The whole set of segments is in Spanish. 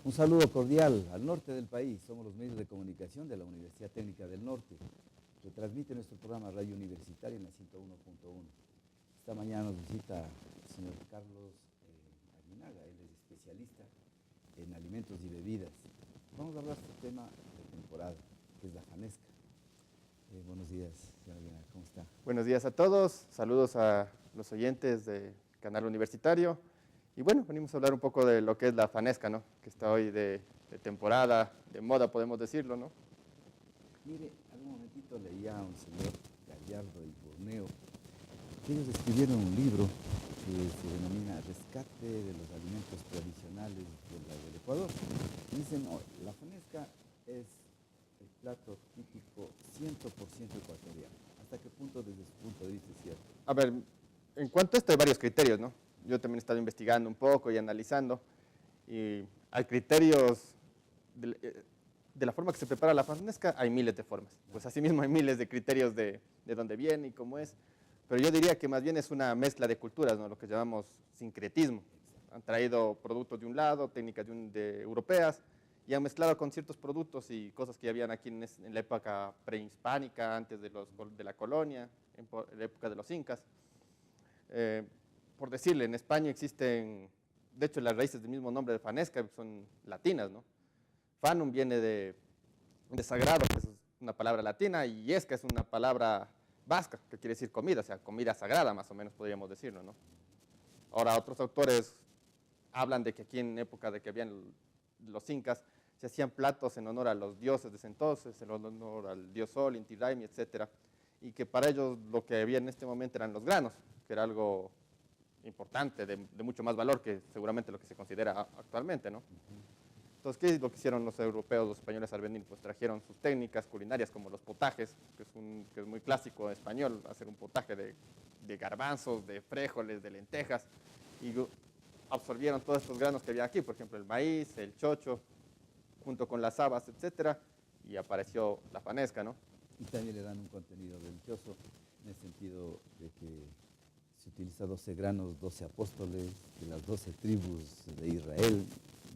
Un saludo cordial al norte del país. Somos los medios de comunicación de la Universidad Técnica del Norte, que transmite nuestro programa Radio Universitaria en la 101.1. Esta mañana nos visita el señor Carlos Aguinaga. Él es especialista en alimentos y bebidas. Vamos a hablar de este tema de temporada, que es la fanesca. Buenos días, señor Aguinaga, ¿cómo está? Buenos días a todos, saludos a los oyentes del canal universitario. Y bueno, venimos a hablar un poco de lo que es la fanesca, ¿no? Que está hoy de temporada, de moda, podemos decirlo, ¿no? Mire, hace un momentito leía a un señor Gallardo y Borneo, que ellos escribieron un libro que se denomina Rescate de los alimentos tradicionales del Ecuador. Y dicen, oh, la fanesca es el plato típico 100% ecuatoriano. ¿Hasta qué punto, desde su punto de vista, es cierto? A ver, en cuanto a esto hay varios criterios, ¿no? Yo también he estado investigando un poco y analizando, y hay criterios de la forma que se prepara la fanesca, hay miles de formas. Pues asimismo hay miles de criterios de dónde viene y cómo es, pero yo diría que más bien es una mezcla de culturas, ¿no? Lo que llamamos sincretismo. Han traído productos de un lado, técnicas europeas, y han mezclado con ciertos productos y cosas que ya habían aquí en la época prehispánica, antes de la colonia, en la época de los incas. Por decirle, en España existen, de hecho las raíces del mismo nombre de fanesca son latinas, ¿no? Fanum viene de sagrado, que es una palabra latina, y esca es una palabra vasca, que quiere decir comida, o sea, comida sagrada, más o menos podríamos decirlo, ¿no? Ahora, otros autores hablan de que aquí en época de que habían los incas, se hacían platos en honor a los dioses de ese entonces, en honor al dios Sol, Inti Raymi, etc. Y que para ellos lo que había en este momento eran los granos, que era algo importante, de mucho más valor que seguramente lo que se considera actualmente, ¿no? Entonces, ¿qué es lo que hicieron los europeos, los españoles al venir? Pues trajeron sus técnicas culinarias como los potajes, que es muy clásico español, hacer un potaje de garbanzos, de frijoles, de lentejas, y absorbieron todos estos granos que había aquí, por ejemplo, el maíz, el chocho, junto con las habas, etcétera, y apareció la fanesca, ¿no? Y también le dan un contenido religioso, en el sentido de que se utiliza 12 granos, 12 apóstoles, de las 12 tribus de Israel.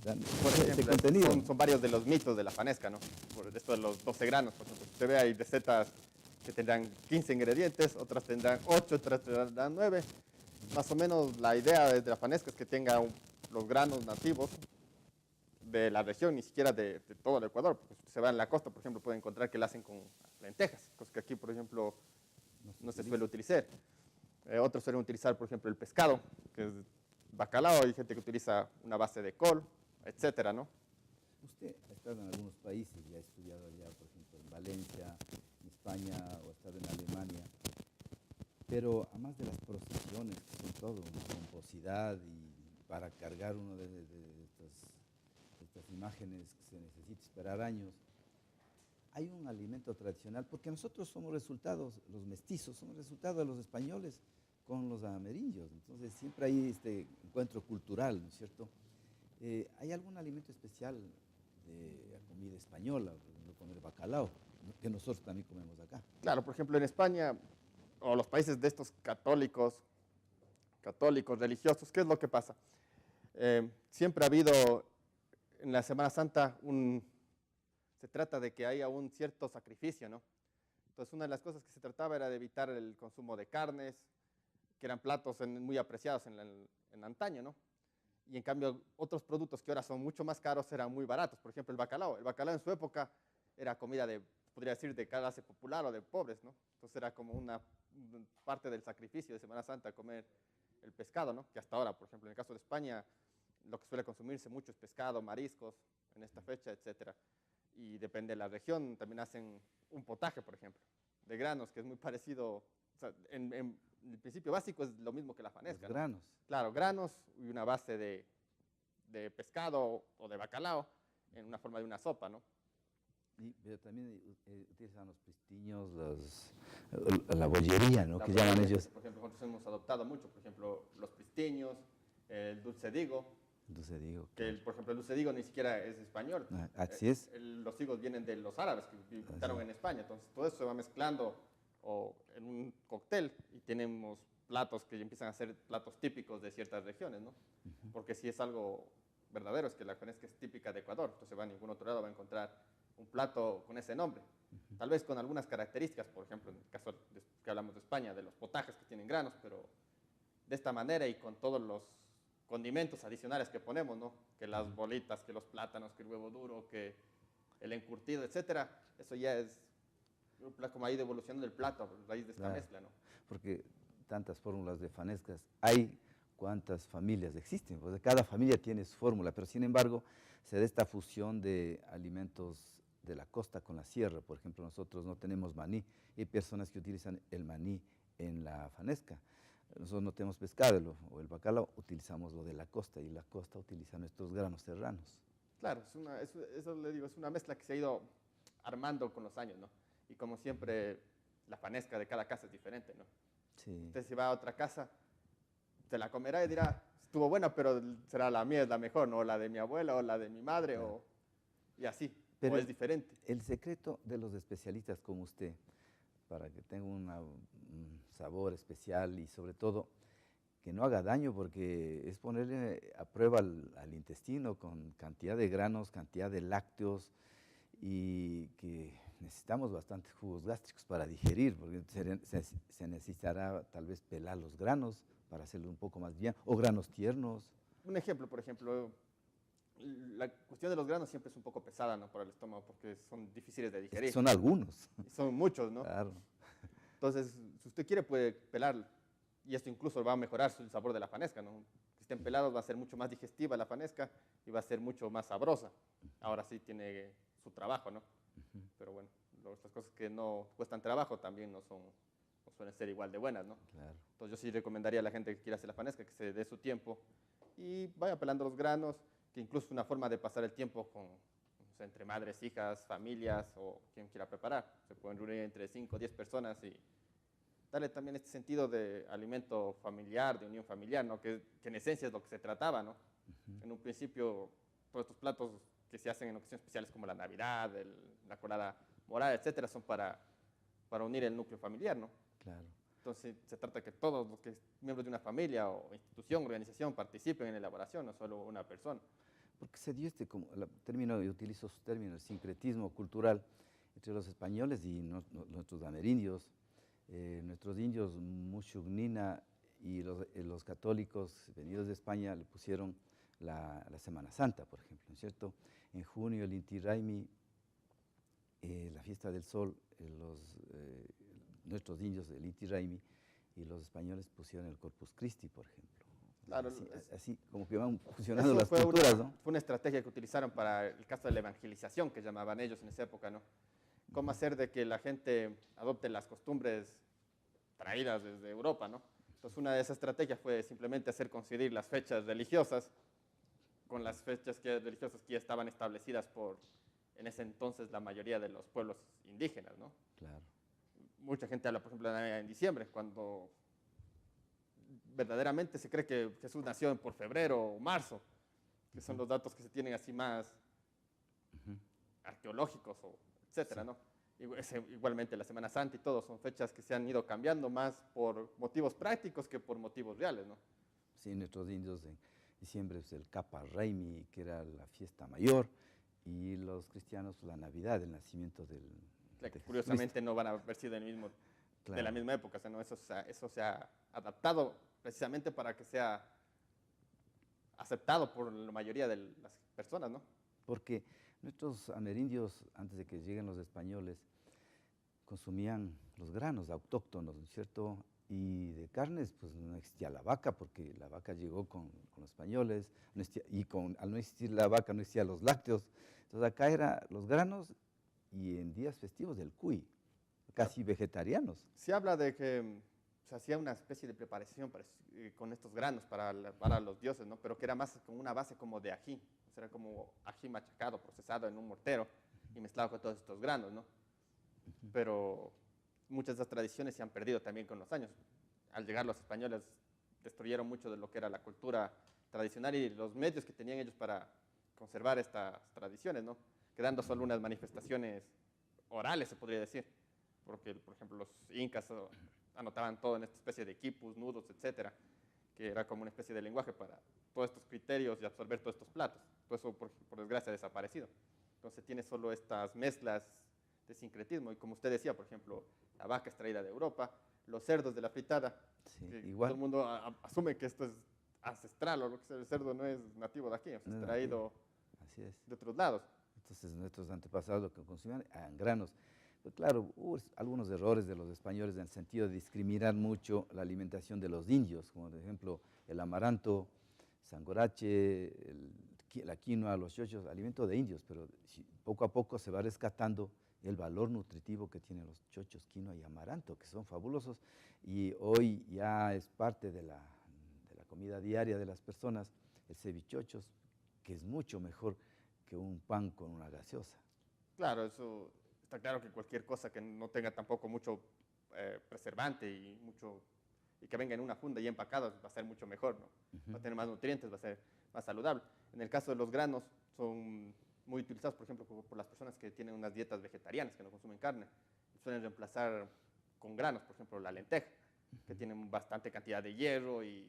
Por ejemplo, contenido son varios de los mitos de la fanesca, ¿no? Por esto de los 12 granos, por ejemplo. Usted ve, hay recetas que tendrán 15 ingredientes, otras tendrán 8, otras tendrán 9. Más o menos la idea de la fanesca es que tenga los granos nativos de la región, ni siquiera de todo el Ecuador. Porque si se va en la costa, por ejemplo, puede encontrar que la hacen con lentejas, cosas que aquí, por ejemplo, no se suele utilizar. Otros suelen utilizar, por ejemplo, el pescado, que es bacalao, hay gente que utiliza una base de col, etcétera, ¿no? Usted ha estado en algunos países y ha estudiado allá, por ejemplo, en Valencia, en España, o ha estado en Alemania, pero además de las procesiones, que son todo una pomposidad, y para cargar uno de estas imágenes que se necesita esperar años, hay un alimento tradicional, porque nosotros somos resultados, los mestizos, somos resultado de los españoles con los amerindios, entonces siempre hay este encuentro cultural, ¿no es cierto? ¿Hay algún alimento especial de la comida española, por ejemplo, comer bacalao, que nosotros también comemos acá? Claro, por ejemplo, en España, o los países de estos católicos religiosos, ¿qué es lo que pasa? Siempre ha habido en la Semana Santa se trata de que haya un cierto sacrificio, ¿no? Entonces, una de las cosas que se trataba era de evitar el consumo de carnes, que eran platos muy apreciados en antaño, ¿no? Y en cambio, otros productos que ahora son mucho más caros eran muy baratos. Por ejemplo, el bacalao. El bacalao en su época era comida podría decir, de clase popular o de pobres, ¿no? Entonces era como una parte del sacrificio de Semana Santa comer el pescado, ¿no? Que hasta ahora, por ejemplo, en el caso de España, lo que suele consumirse mucho es pescado, mariscos, en esta fecha, etcétera. Y depende de la región, también hacen un potaje, por ejemplo, de granos, que es muy parecido, o sea, en el principio básico es lo mismo que la fanesca, Los granos. ¿no? Claro, granos y una base de pescado o de bacalao en una forma de una sopa, ¿no? Pero también utilizan los pistiños, la bollería, ¿no? La Que llaman bollería, ellos. por ejemplo, nosotros hemos adoptado mucho, por ejemplo, los pistiños, el dulce digo, Entonces digo, que por ejemplo el dulce digo ni siquiera es español. así es. Los higos vienen de los árabes que visitaron en España, entonces todo eso se va mezclando en un cóctel y tenemos platos que empiezan a ser platos típicos de ciertas regiones, ¿no? Porque sí es algo verdadero es que la fanesca es típica de Ecuador, entonces va a ningún otro lado va a encontrar un plato con ese nombre. Tal vez con algunas características, por ejemplo, en el caso que hablamos de España, de los potajes que tienen granos, pero de esta manera y con todos los condimentos adicionales que ponemos, ¿no? Que las bolitas, que los plátanos, que el huevo duro, que el encurtido, etcétera, eso ya es como ha ido evolucionando el plato a raíz de esta mezcla, ¿no? Porque tantas fórmulas de fanescas hay, cuántas familias existen, pues cada familia tiene su fórmula, pero sin embargo se da esta fusión de alimentos de la costa con la sierra. Por ejemplo, nosotros no tenemos maní, y hay personas que utilizan el maní en la fanesca. Nosotros no tenemos pescado o el bacalao, utilizamos lo de la costa, y la costa utiliza nuestros granos serranos. Claro, eso le digo, es una mezcla que se ha ido armando con los años, ¿no? Y como siempre, la fanesca de cada casa es diferente, ¿no? Sí. Usted si va a otra casa, se la comerá y dirá, estuvo buena, pero será la mía, es la mejor, ¿no? O la de mi abuela, o la de mi madre, claro. Y así, pero o es diferente. El secreto de los especialistas como usted, para que tenga un sabor especial y sobre todo que no haga daño, porque es ponerle a prueba al intestino con cantidad de granos, cantidad de lácteos, y que necesitamos bastantes jugos gástricos para digerir, porque se necesitará tal vez pelar los granos para hacerlo un poco más bien, o granos tiernos. Un ejemplo, por ejemplo, la cuestión de los granos siempre es un poco pesada, ¿no? Para el estómago, porque son difíciles de digerir. Son algunos. Son muchos, ¿no? Claro. Entonces, si usted quiere, puede pelar, y esto incluso va a mejorar el sabor de la fanesca, ¿no? Que estén pelados va a ser mucho más digestiva la fanesca y va a ser mucho más sabrosa. Ahora sí tiene su trabajo, ¿no? Pero bueno, estas cosas que no cuestan trabajo también no suelen ser igual de buenas, ¿no? Claro. Entonces yo sí recomendaría a la gente que quiera hacer la fanesca que se dé su tiempo y vaya pelando los granos, que incluso es una forma de pasar el tiempo con, o sea, entre madres, hijas, familias o quien quiera preparar. Se pueden reunir entre 5 o 10 personas y darle también este sentido de alimento familiar, de unión familiar, ¿no? Que en esencia es lo que se trataba, ¿no? En un principio, todos estos platos que se hacen en ocasiones especiales como la Navidad, la colada morada, etcétera, son para unir el núcleo familiar, ¿no? Claro. Entonces, se trata de que todos los miembros de una familia o institución, organización, participen en la elaboración, no solo una persona. Porque se dio yo utilizo su término, el sincretismo cultural entre los españoles y nuestros amerindios. Nuestros indios Mushugnina y los católicos venidos de España le pusieron la Semana Santa, por ejemplo, ¿no es cierto? En junio el Inti Raymi, la fiesta del sol, nuestros indios del Inti Raymi y los españoles pusieron el Corpus Christi, por ejemplo. Claro, así como que van fusionando las culturas, ¿no? Fue una estrategia que utilizaron para el caso de la evangelización, que llamaban ellos en esa época, ¿no? Cómo hacer de que la gente adopte las costumbres traídas desde Europa, ¿no? Entonces, una de esas estrategias fue simplemente hacer coincidir las fechas religiosas con las fechas religiosas que ya estaban establecidas por, en ese entonces, la mayoría de los pueblos indígenas, ¿no? Claro. Mucha gente habla, por ejemplo, de la Navidad en diciembre, cuando verdaderamente se cree que Jesús nació por febrero o marzo, que son los datos que se tienen así más arqueológicos, etcétera, ¿no? Igualmente la Semana Santa y todo son fechas que se han ido cambiando más por motivos prácticos que por motivos reales, ¿no? Sí, nuestros indios en diciembre es el Capa Raimi, que era la fiesta mayor, y los cristianos la Navidad, el nacimiento del que curiosamente no van a haber sido de la misma época, o sea, ¿no? Eso se ha adaptado precisamente para que sea aceptado por la mayoría de las personas, ¿no? Porque nuestros amerindios, antes de que lleguen los españoles, consumían los granos autóctonos, ¿no es cierto? Y de carnes, pues no existía la vaca, porque la vaca llegó con los españoles, al no existir la vaca no existían los lácteos. Entonces acá eran los granos y en días festivos el cuy, casi vegetarianos. Se habla de que se hacía una especie de preparación con estos granos para los dioses, ¿no? Pero que era más como una base como de ají, o sea, era como ají machacado, procesado en un mortero y mezclado con todos estos granos, ¿no? Pero muchas de esas tradiciones se han perdido también con los años. Al llegar los españoles destruyeron mucho de lo que era la cultura tradicional y los medios que tenían ellos para conservar estas tradiciones, ¿no? Quedando solo unas manifestaciones orales, se podría decir, porque, por ejemplo, los incas anotaban todo en esta especie de quipus, nudos, etcétera, que era como una especie de lenguaje para todos estos criterios y absorber todos estos platos. Todo eso, por desgracia, ha desaparecido. Entonces tiene solo estas mezclas de sincretismo. Y como usted decía, por ejemplo, la vaca extraída de Europa, los cerdos de la fritada. Sí, igual. Todo el mundo asume que esto es ancestral o lo que sea. El cerdo no es nativo de aquí, es No es extraído Así es. de otros lados. Entonces nuestros antepasados lo que consumían eran granos. Pues claro, hubo algunos errores de los españoles en el sentido de discriminar mucho la alimentación de los indios, como por ejemplo el amaranto, sangorache, la quinoa, los chochos, alimento de indios, pero poco a poco se va rescatando el valor nutritivo que tienen los chochos, quinoa y amaranto, que son fabulosos, y hoy ya es parte de la comida diaria de las personas, el cevichochos, que es mucho mejor que un pan con una gaseosa. Claro, eso está claro que cualquier cosa que no tenga tampoco mucho preservante y que venga en una funda y empacada va a ser mucho mejor, ¿no? Va a tener más nutrientes, va a ser más saludable. En el caso de los granos, son muy utilizados, por ejemplo, por las personas que tienen unas dietas vegetarianas, que no consumen carne. Suelen reemplazar con granos, por ejemplo, la lenteja, que tienen bastante cantidad de hierro y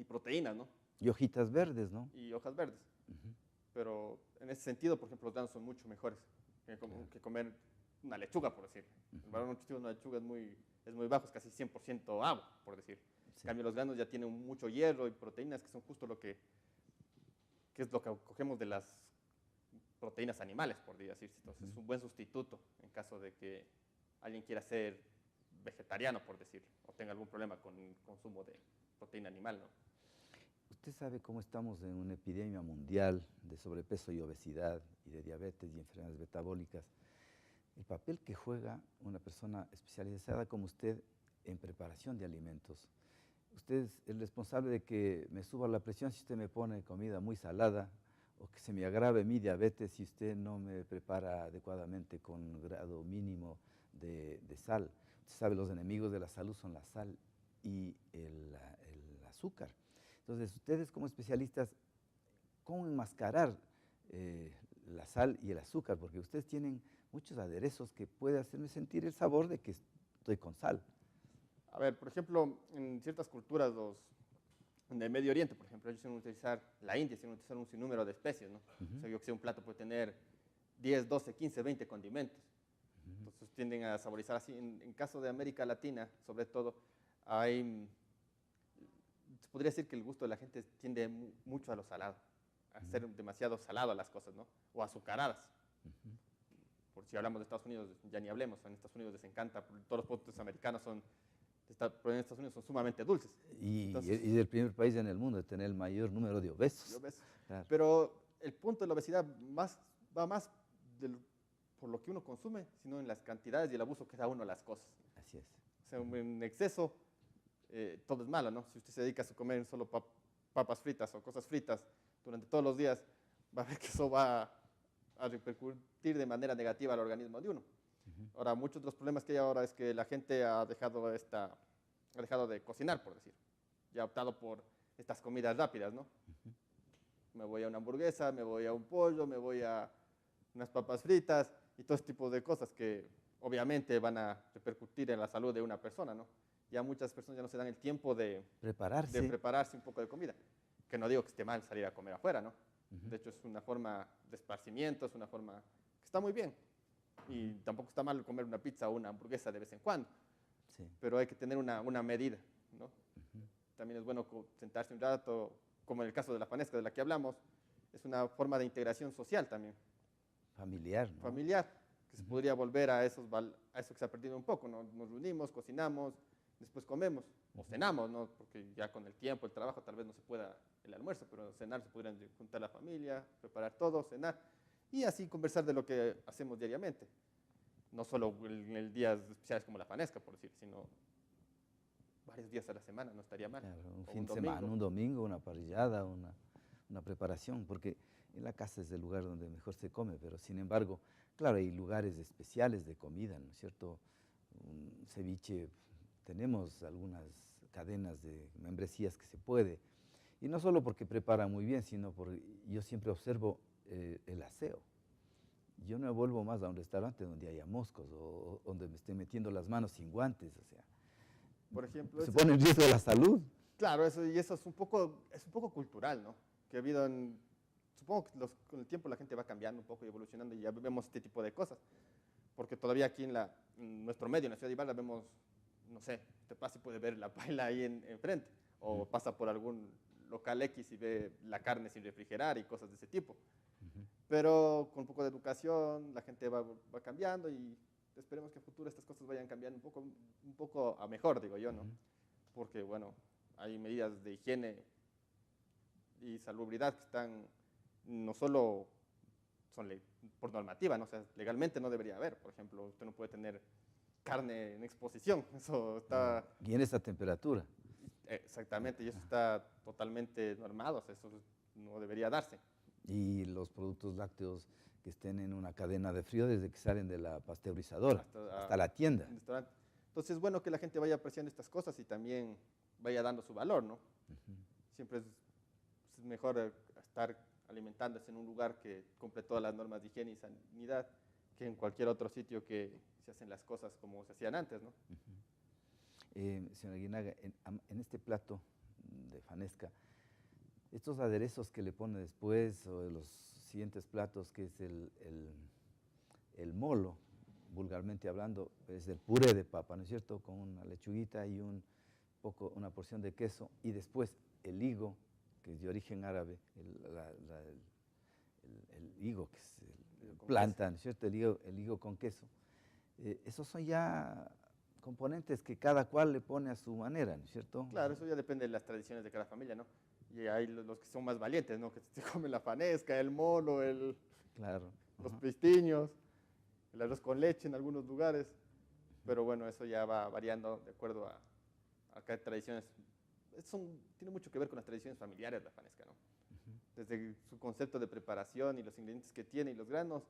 proteínas, ¿no? Y hojitas verdes, ¿no? Y hojas verdes. Pero en ese sentido, por ejemplo, los granos son mucho mejores que comer una lechuga, por decir. El valor nutritivo de una lechuga es muy bajo, es casi 100% agua, por decir. Sí. En cambio, los granos ya tienen mucho hierro y proteínas, que son justo lo que es lo que cogemos de las proteínas animales, por decir. Entonces, es un buen sustituto en caso de que alguien quiera ser vegetariano, por decir, o tenga algún problema con el consumo de proteína animal, ¿no? Usted sabe cómo estamos en una epidemia mundial de sobrepeso y obesidad y de diabetes y enfermedades metabólicas. El papel que juega una persona especializada como usted en preparación de alimentos. Usted es el responsable de que me suba la presión si usted me pone comida muy salada o que se me agrave mi diabetes si usted no me prepara adecuadamente con grado mínimo de sal. Usted sabe, los enemigos de la salud son la sal y el azúcar. Entonces, ustedes como especialistas, ¿cómo enmascarar la sal y el azúcar? Porque ustedes tienen muchos aderezos que pueden hacerme sentir el sabor de que estoy con sal. A ver, por ejemplo, en ciertas culturas del Medio Oriente, por ejemplo, ellos suelen utilizar, la India suelen utilizar un sinnúmero de especies, ¿no? O sea, yo que sé, un plato puede tener 10, 12, 15, 20 condimentos. Entonces tienden a saborizar así. En caso de América Latina, sobre todo, se podría decir que el gusto de la gente tiende mucho a lo salado, a ser demasiado salado a las cosas, ¿no? O azucaradas. Por si hablamos de Estados Unidos, ya ni hablemos, en Estados Unidos les encanta, todos los productos americanos pero en Estados Unidos son sumamente dulces. Y el primer país en el mundo de tener el mayor número de obesos. Claro. Pero el punto de la obesidad va más por lo que uno consume, sino en las cantidades y el abuso que da uno a las cosas. Así es. O sea, en exceso todo es malo, ¿no? Si usted se dedica a comer solo papas fritas o cosas fritas durante todos los días, va a ver que eso va a repercutir de manera negativa al organismo de uno. Ahora, muchos de los problemas que hay ahora es que la gente ha dejado de cocinar, por decir. Ya ha optado por estas comidas rápidas, ¿no? Me voy a una hamburguesa, me voy a un pollo, me voy a unas papas fritas y todo ese tipo de cosas que obviamente van a repercutir en la salud de una persona, ¿no? Ya muchas personas ya no se dan el tiempo de prepararse un poco de comida. Que no digo que esté mal salir a comer afuera, ¿no? De hecho, es una forma de esparcimiento, es una forma que está muy bien. Y tampoco está mal comer una pizza o una hamburguesa de vez en cuando. Sí. Pero hay que tener una medida, ¿no? También es bueno sentarse un rato, como en el caso de la fanesca de la que hablamos, es una forma de integración social también. Familiar, ¿no? Familiar, que se podría volver a eso que se ha perdido un poco, ¿no? Nos reunimos, cocinamos, después comemos o cenamos, ¿no? Porque ya con el tiempo, el trabajo, tal vez no se pueda el almuerzo, pero cenar se podrían juntar la familia, preparar todo, cenar y así conversar de lo que hacemos diariamente. No solo en días especiales como la fanesca, por decir, sino varios días a la semana, no estaría mal. Claro, un fin de semana, un domingo, una parrillada, una preparación, porque en la casa es el lugar donde mejor se come, pero sin embargo, claro, hay lugares especiales de comida, ¿no es cierto? Un ceviche, tenemos algunas cadenas de membresías que se puede, y no solo porque preparan muy bien, sino porque yo siempre observo el aseo. Yo no me vuelvo más a un restaurante donde haya moscos o donde me esté metiendo las manos sin guantes, o sea. Por ejemplo, se pone en riesgo la salud. Claro, eso, y eso es un poco cultural, ¿no? Que ha habido supongo que con el tiempo la gente va cambiando un poco y evolucionando y ya vemos este tipo de cosas. Porque todavía aquí en nuestro medio, en la ciudad de Ibarra, vemos, no sé, te pasa y puede ver la paila ahí enfrente, o pasa por algún local X y ve la carne sin refrigerar y cosas de ese tipo. Pero con un poco de educación la gente va cambiando y esperemos que a futuro estas cosas vayan cambiando un poco a mejor, digo yo, ¿no? Porque, bueno, hay medidas de higiene y salubridad que están, no solo son por normativa, ¿no? O sea, legalmente no debería haber. Por ejemplo, usted no puede tener carne en exposición, eso está... Y en esta temperatura. Exactamente, y eso está totalmente normado, o sea, eso no debería darse. Y los productos lácteos que estén en una cadena de frío desde que salen de la pasteurizadora hasta la tienda. Entonces es bueno que la gente vaya apreciando estas cosas y también vaya dando su valor, ¿no? Siempre es mejor estar alimentándose en un lugar que cumple todas las normas de higiene y sanidad que en cualquier otro sitio que se hacen las cosas como se hacían antes, ¿no? Señora Aguinaga, en este plato de Fanesca, estos aderezos que le pone después o de los siguientes platos, que es el molo, vulgarmente hablando, es el puré de papa, ¿no es cierto?, con una lechuguita y una porción de queso, y después el higo, que es de origen árabe, el higo, que es planta, ¿no es cierto?, el higo con queso. Esos son ya componentes que cada cual le pone a su manera, ¿no es cierto? Claro, eso ya depende de las tradiciones de cada familia, ¿no? Y hay los que son más valientes, ¿no? Que se comen la fanesca, el molo, claro. Los pistiños, el arroz con leche en algunos lugares. Pero bueno, eso ya va variando de acuerdo a cada tradiciones. Tiene mucho que ver con las tradiciones familiares la fanesca, ¿no? Desde su concepto de preparación y los ingredientes que tiene y los granos,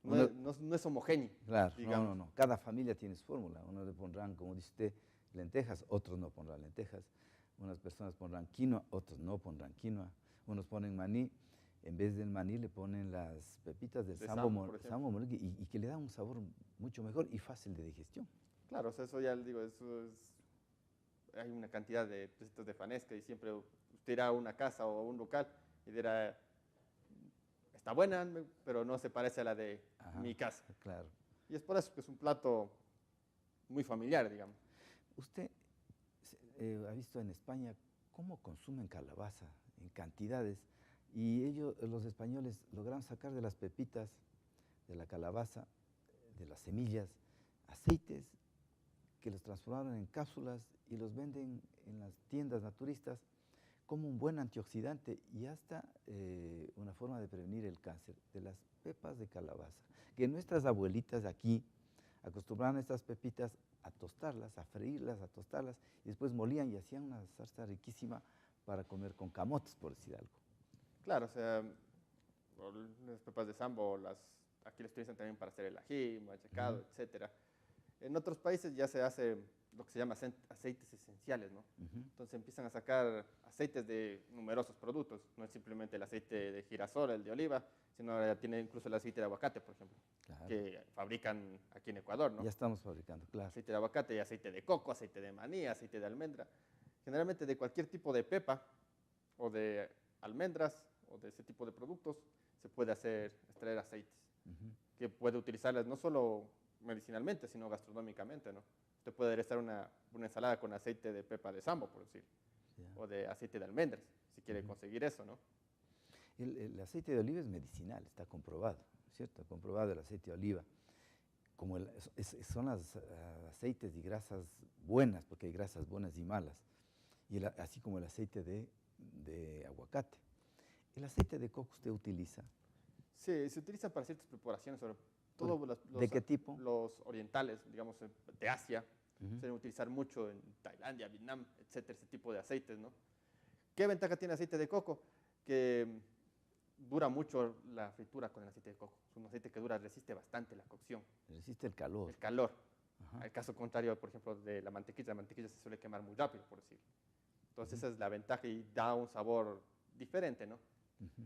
no es homogéneo. Claro, digamos. no. Cada familia tiene su fórmula. Unos le pondrán, como dice usted, lentejas, otros no pondrán lentejas. Unas personas pondrán quinoa, otros no pondrán quinoa. Unos ponen maní, en vez del maní le ponen las pepitas del sambo morengue y que le da un sabor mucho mejor y fácil de digestión. Claro, o sea, eso ya le digo, hay una cantidad de recetas de fanesca y siempre usted irá a una casa o a un local y dirá, está buena, pero no se parece a la de mi casa. Claro. Y es por eso que es un plato muy familiar, digamos. ¿Usted ha visto en España cómo consumen calabaza en cantidades? Y ellos, los españoles, lograron sacar de las pepitas, de la calabaza, de las semillas, aceites que los transformaron en cápsulas y los venden en las tiendas naturistas como un buen antioxidante y hasta una forma de prevenir el cáncer de las pepas de calabaza. Que nuestras abuelitas de aquí acostumbraban a estas pepitas a tostarlas, a freírlas, a tostarlas, y después molían y hacían una salsa riquísima para comer con camotes, por decir algo. Claro, o sea, las pepas de sambo, aquí las utilizan también para hacer el ají, machacado, etcétera. En otros países ya se hace lo que se llama aceites esenciales, ¿no? Entonces empiezan a sacar aceites de numerosos productos, no es simplemente el aceite de girasol, el de oliva, sino ahora tiene incluso el aceite de aguacate, por ejemplo, que fabrican aquí en Ecuador, ¿no? Ya estamos fabricando, claro. Aceite de aguacate y aceite de coco, aceite de maní, aceite de almendra. Generalmente de cualquier tipo de pepa o de almendras o de ese tipo de productos se puede extraer aceites, que puede utilizarlas no solo medicinalmente, sino gastronómicamente, ¿no? Usted puede aderezar una ensalada con aceite de pepa de sambo, por decir, o de aceite de almendras, si quiere conseguir eso, ¿no? El aceite de oliva es medicinal, está comprobado, ¿cierto? Comprobado el aceite de oliva. Como son los aceites y grasas buenas, porque hay grasas buenas y malas, así como el aceite de aguacate. ¿El aceite de coco usted utiliza? Sí, se utiliza para ciertas preparaciones, sobre todo ¿De qué tipo? Los orientales, digamos, de Asia, se deben utilizar mucho en Tailandia, Vietnam, etcétera, ese tipo de aceites, ¿no? ¿Qué ventaja tiene el aceite de coco? Que dura mucho la fritura con el aceite de coco. Es un aceite que resiste bastante la cocción. Resiste el calor. El calor. Al caso contrario, por ejemplo, de la mantequilla se suele quemar muy rápido, por decirlo. Entonces esa es la ventaja y da un sabor diferente, ¿no?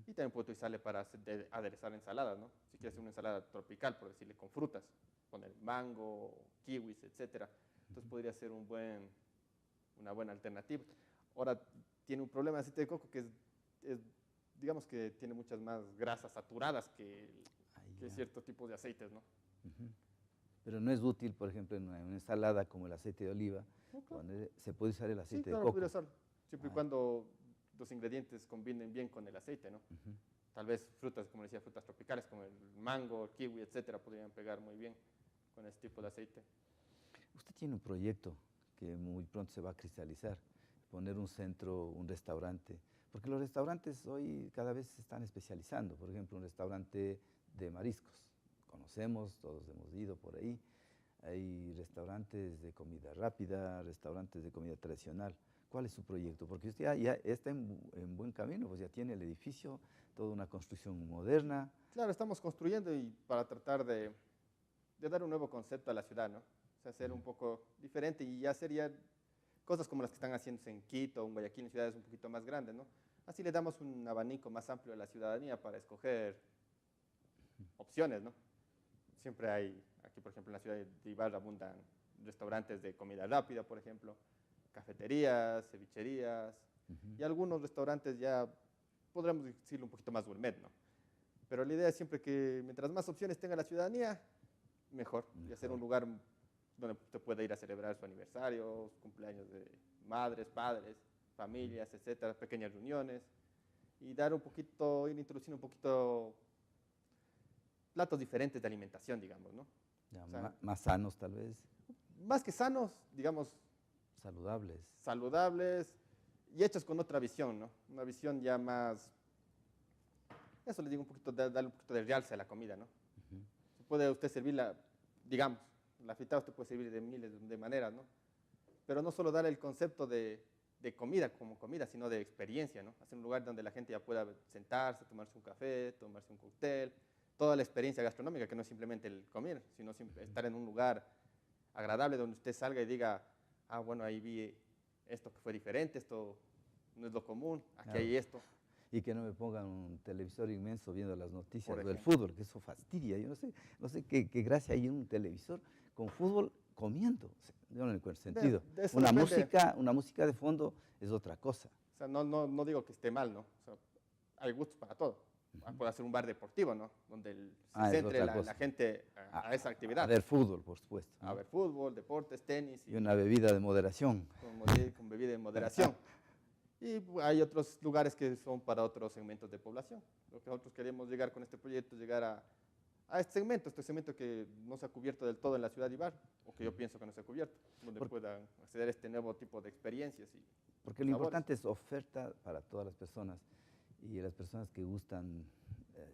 Y también puede utilizarle para aderezar ensaladas, ¿no? Si quieres hacer una ensalada tropical, por decirle, con frutas, poner mango, kiwis, etcétera. Entonces podría ser una buena alternativa. ahora tiene un problema de aceite de coco que digamos que tiene muchas más grasas saturadas que ciertos tipos de aceites, ¿no? Ujú. Pero no es útil, por ejemplo, en una ensalada como el aceite de oliva, No, claro. donde se puede usar el Sí, aceite de claro, coco. podría usarlo, siempre y Ah, cuando los ingredientes combinen bien con el aceite, ¿no? ujú. Tal vez frutas, como decía, frutas tropicales como el mango, el kiwi, etcétera, podrían pegar muy bien con ese tipo de aceite. Usted tiene un proyecto que muy pronto se va a cristalizar, poner un centro, un restaurante, porque los restaurantes hoy cada vez se están especializando. Por ejemplo, un restaurante de mariscos, conocemos, todos hemos ido por ahí. Hay restaurantes de comida rápida, restaurantes de comida tradicional. ¿Cuál es su proyecto? Porque usted ya está en buen camino, pues ya tiene el edificio, toda una construcción moderna. Claro, estamos construyendo y para tratar de dar un nuevo concepto a la ciudad, ¿no? O sea, ser un poco diferente y hacer ya cosas como las que están haciéndose en Quito o en Guayaquil, en ciudades un poquito más grandes, ¿no? Así le damos un abanico más amplio a la ciudadanía para escoger opciones, ¿no? Siempre hay, aquí por ejemplo en la ciudad de Ibarra abundan restaurantes de comida rápida, por ejemplo, cafeterías, cevicherías y algunos restaurantes ya podríamos decirlo un poquito más gourmet, ¿no? Pero la idea es siempre que mientras más opciones tenga la ciudadanía, mejor. Y hacer un lugar donde usted pueda ir a celebrar su aniversario, cumpleaños de madres, padres, familias, etcétera, pequeñas reuniones. Y dar un poquito, ir introduciendo un poquito platos diferentes de alimentación, digamos, ¿no? Ya, O sea, más sanos tal vez, más que sanos, digamos, saludables. saludables y hechos con otra visión, ¿no? Una visión ya más, eso le digo un poquito, darle un poquito de realce a la comida, ¿no? Ujú. Puede usted servirla, digamos, la fritada usted puede servir de miles de maneras, ¿no? Pero no solo dar el concepto de comida como comida, sino de experiencia, ¿no? Hacer un lugar donde la gente ya pueda sentarse, tomarse un café, tomarse un cóctel, toda la experiencia gastronómica, que no es simplemente el comer, sino estar en un lugar agradable donde usted salga y diga, ah, bueno, ahí vi esto que fue diferente, esto no es lo común, aquí Claro. hay esto, Y que no me pongan un televisor inmenso viendo las noticias por del ejemplo. fútbol, que eso fastidia. Yo no sé qué gracia hay en un televisor con fútbol comiendo. O sea, yo no le encuentro sentido. De eso Una depende. música, una música de fondo es otra cosa. O sea, no digo que esté mal, ¿no? O sea, hay gustos para todo. Puede ser un bar deportivo, ¿no? Donde se Es centre otra cosa. la gente a esa actividad. A ver fútbol, por supuesto, A ¿no? ver fútbol, deportes, tenis Y una bebida de moderación. con bebida en moderación. Y hay otros lugares que son para otros segmentos de población. Lo que nosotros queremos llegar con este proyecto es llegar a este segmento que no se ha cubierto del todo en la ciudad de Ibar, o que yo pienso que no se ha cubierto, donde puedan acceder a este nuevo tipo de experiencias y Porque lo sabores. importante es oferta para todas las personas. Y las personas que gustan,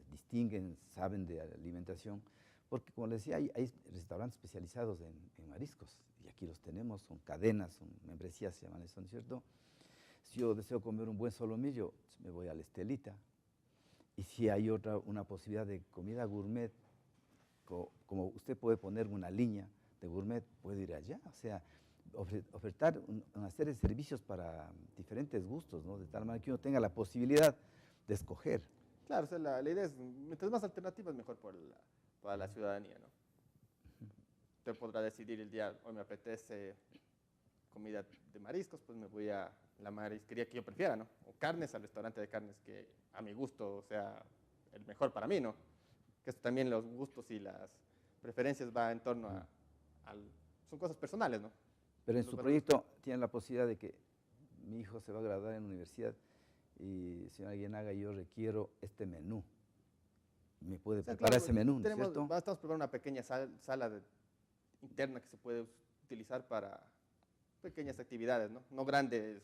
distinguen, saben de alimentación. Porque, como les decía, hay restaurantes especializados en mariscos. Y aquí los tenemos, son cadenas, son membresías, se llaman eso, ¿no es cierto? Si yo deseo comer un buen solomillo, me voy a la Estelita. Y si hay una posibilidad de comida gourmet, como usted puede poner una línea de gourmet, puede ir allá. O sea, ofertar una serie de servicios para diferentes gustos, ¿no? De tal manera que uno tenga la posibilidad de escoger. Claro, o sea, la idea es, mientras más alternativas, mejor para la ciudadanía, ¿no? Usted podrá decidir el día, hoy me apetece comida de mariscos, pues me voy a la marisquería que yo prefiera, ¿no? O carnes, al restaurante de carnes que a mi gusto sea el mejor para mí, ¿no? Que esto también los gustos y las preferencias va en torno son cosas personales, ¿no? Pero en Los su valores. proyecto tienen la posibilidad de que mi hijo se va a graduar en la universidad y, señora Guienaga, yo requiero este menú. ¿Me puede O sea, preparar claro, ese menú, ¿no es estamos cierto? preparando una pequeña sala interna que se puede utilizar para pequeñas actividades, ¿no? No grandes,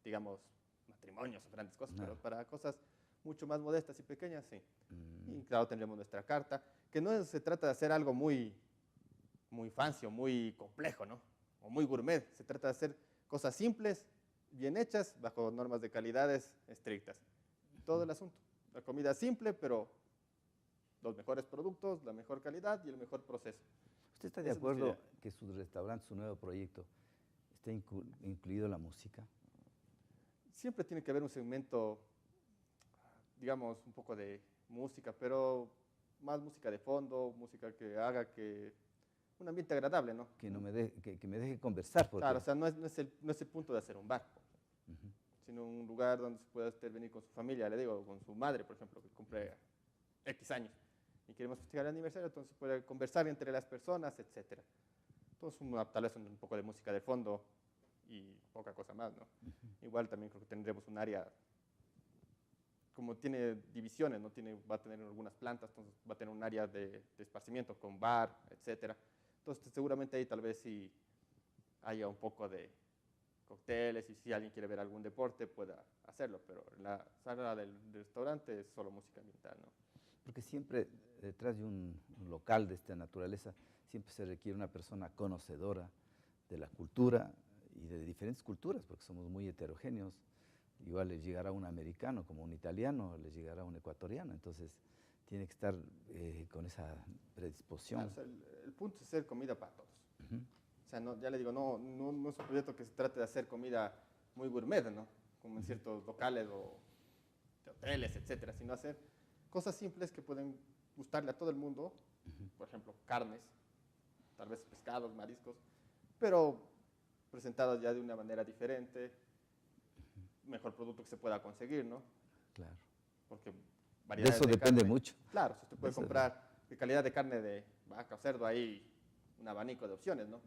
digamos, matrimonios o grandes cosas, No. pero para cosas mucho más modestas y pequeñas, sí. Mm. Y claro, tendremos nuestra carta, que no se trata de hacer algo muy, muy fancy o muy complejo, ¿no? O muy gourmet. Se trata de hacer cosas simples, bien hechas, bajo normas de calidades estrictas. Todo el asunto. La comida simple, pero los mejores productos, la mejor calidad y el mejor proceso. ¿Usted está de Esa es nuestra acuerdo idea. que su restaurante, su nuevo proyecto, esté incluido la música? Siempre tiene que haber un segmento, digamos, un poco de música, pero más música de fondo, música que haga que un ambiente agradable, ¿no? Que me deje conversar, porque Claro, o sea, no es el punto de hacer un bar. sino un lugar donde se pueda usted venir con su familia, le digo, con su madre, por ejemplo, que cumple X años y queremos festejar el aniversario, entonces puede conversar entre las personas, etcétera. Entonces, tal vez un poco de música de fondo y poca cosa más, ¿no? Igual también creo que tendremos un área, como tiene divisiones, ¿no? Va a tener algunas plantas, entonces va a tener un área de esparcimiento con bar, etcétera. Entonces, seguramente ahí tal vez sí haya un poco de cócteles y si alguien quiere ver algún deporte pueda hacerlo, pero en la sala del restaurante es solo música ambiental, ¿no? Porque siempre detrás de un local de esta naturaleza siempre se requiere una persona conocedora de la cultura y de diferentes culturas, porque somos muy heterogéneos. Igual les llegará un americano como un italiano, les llegará un ecuatoriano, entonces tiene que estar con esa predisposición. Claro, o sea, el punto es hacer comida para todos. O sea, ya le digo, no es un proyecto que se trate de hacer comida muy gourmet, ¿no? Como en ciertos locales o de hoteles, etcétera, sino hacer cosas simples que pueden gustarle a todo el mundo, por ejemplo, carnes, tal vez pescados, mariscos, pero presentados ya de una manera diferente, mejor producto que se pueda conseguir, ¿no? Claro. Porque De variedades eso depende carne, mucho. claro, si usted puede comprar de calidad de carne de vaca o cerdo, hay un abanico de opciones, ¿no?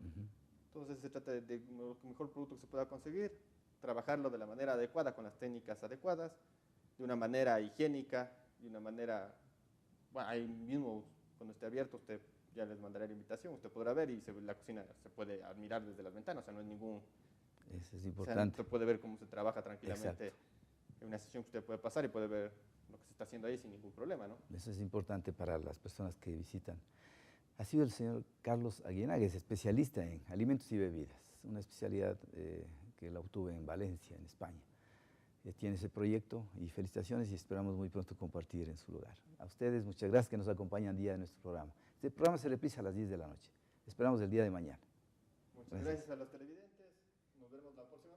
Entonces se trata de el mejor producto que se pueda conseguir, trabajarlo de la manera adecuada, con las técnicas adecuadas, de una manera higiénica, de una manera, bueno, ahí mismo, cuando esté abierto, usted ya les mandará la invitación, usted podrá ver y la cocina se puede admirar desde las ventanas, o sea, no es ningún... Eso es O sea, importante. usted puede ver cómo se trabaja tranquilamente. Exacto. En una sesión que usted puede pasar y puede ver lo que se está haciendo ahí sin ningún problema, ¿no? Eso es importante para las personas que visitan. Ha sido el señor Carlos Aguinaga, es especialista en alimentos y bebidas, una especialidad que la obtuve en Valencia, en España. Tiene ese proyecto y felicitaciones y esperamos muy pronto compartir en su lugar. A ustedes, muchas gracias que nos acompañan día de nuestro programa. Este programa se reprisa a las 10 de la noche. Esperamos el día de mañana. Muchas gracias a los televidentes. Nos vemos la próxima.